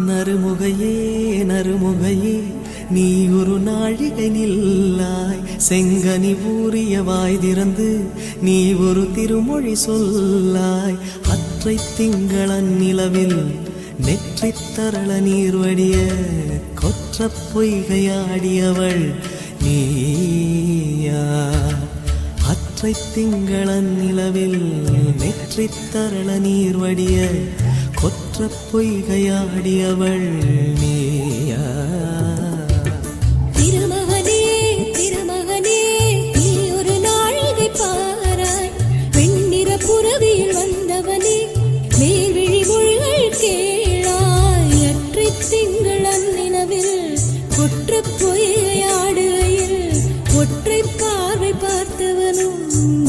நறுமுகையே நறுமுகையே நீ ஒரு நாழிகை நில்லாய், செங்கனி ஊறிய வாய் திறந்து நீ ஒரு திருமொழி சொல்லாய். அற்றை திங்களன் நிலவில் நெற்றித் தரள நீர் வடிய கொற்ற பொய்கையாடியவள் நீயா? அற்றை திங்களன் நிலவில் நெற்றித் தரள நீர் வடிய கொற்ற பொய்கையாடியவள் நீயா? திருமகனே திருமகனே நீ ஒரு நாழிகை பாராய், வெண்ணிற புறவியில் வந்தவனே மேல்விழி மொழிகள் கேளாய். அற்றை திங்களன் நிலவில் கொற்ற பொய்கையாடுகையில் ஒற்றை பார்வை பார்த்தவனும்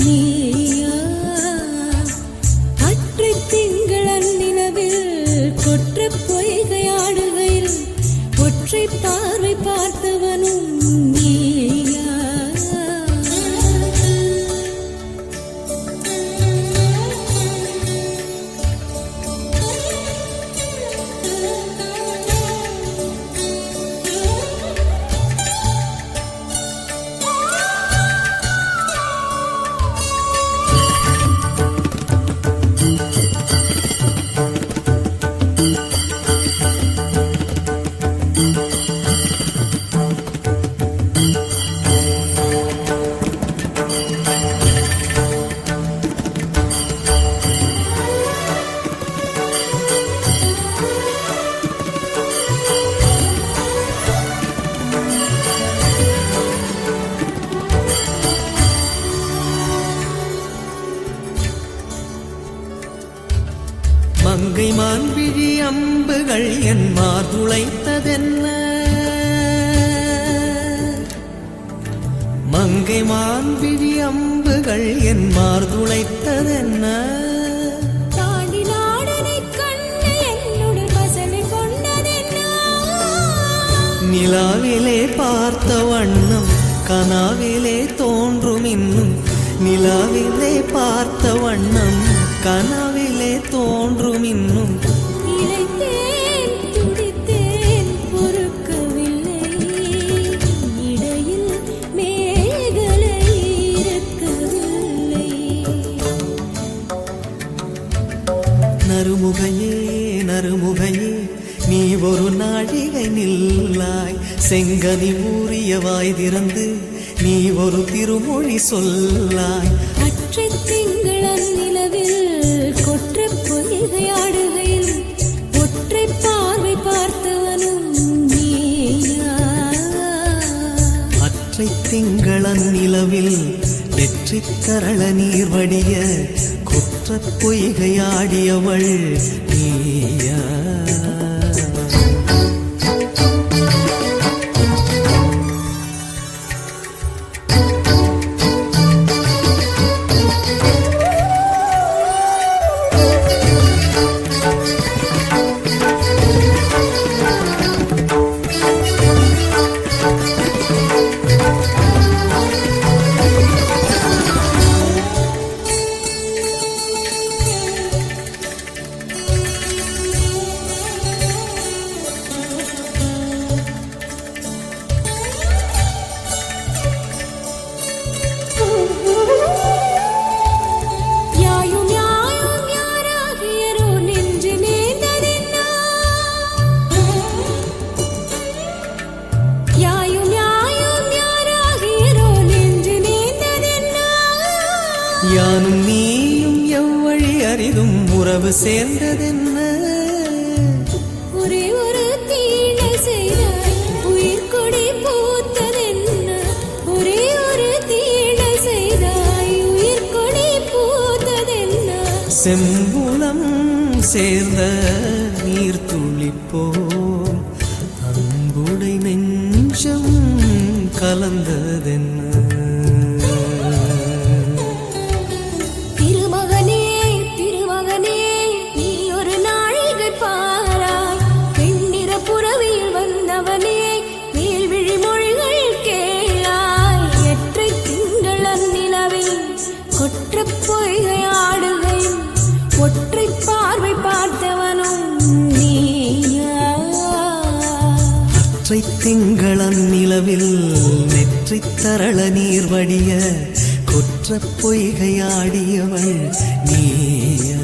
நீயா? அற்றை திங்களன் நிலவில் கொற்ற பொய்கையாடுகையில் ஒற்றை பார்வை பார்த்தவனும் நீயா? மங்கை மான்விழி அம்புகள் என் மார்துளைத்ததென்ன? மங்கை மான்விழி அம்புகள் என் மார்துளைத்ததென்ன? தாண்டி நாடனை கண்டு என்னுடன் வசனை கொண்டதென்ன? நிலாவிலே பார்த்த வண்ணம் கனாவிலே தோன்றும் இன்னும், நிலாவிலே பார்த்த வண்ணம் கனாவிலே தோன்றும் இன்னும். இளைத்தேன் துடித்தேன் பொறுக்கவில்லை, இடையில் மேகலை இருக்கவில்லை. நறுமுகையே நறுமுகையே நீ ஒரு நாழிகை நில்லாய், செங்கனி ஊறிய வாய் திறந்து நீ ஒரு திருமொழி சொல்லாய். அற்றை திங்களன் நிலவில் கொற்ற பொய்கையாடுகையில் ஒற்றை பார்வை பார்த்தவனும் நீயா? அற்றை திங்களன் நிலவில் நெற்றித் தரள நீர் வடிய கொற்ற பொய்கையாடியவள் நீயா? யானும் நீயும் எவ்வழி அரிதும் உறவு சேர்ந்ததென்ன? ஒரே ஒரு தீழை செய்தாய் உயிர் கொடி பூத்ததென்ன? ஒரே ஒரு தீழை செய்தாய் உயிர் கொடி பூத்ததென்ன? செம்புலம் சேர்ந்த நீர் துளிப்போம் அன்புடை நெஞ்சம் கலந்ததென்ன? பொய்கையாடுகையும் ஒற்றை பார்வை பார்த்தவனும் நீயா? ஒற்றை திங்களன் நிலவில் நெற்றி தரள நீர் வடிய கொற்ற பொய்கையாடியவள் நீயா?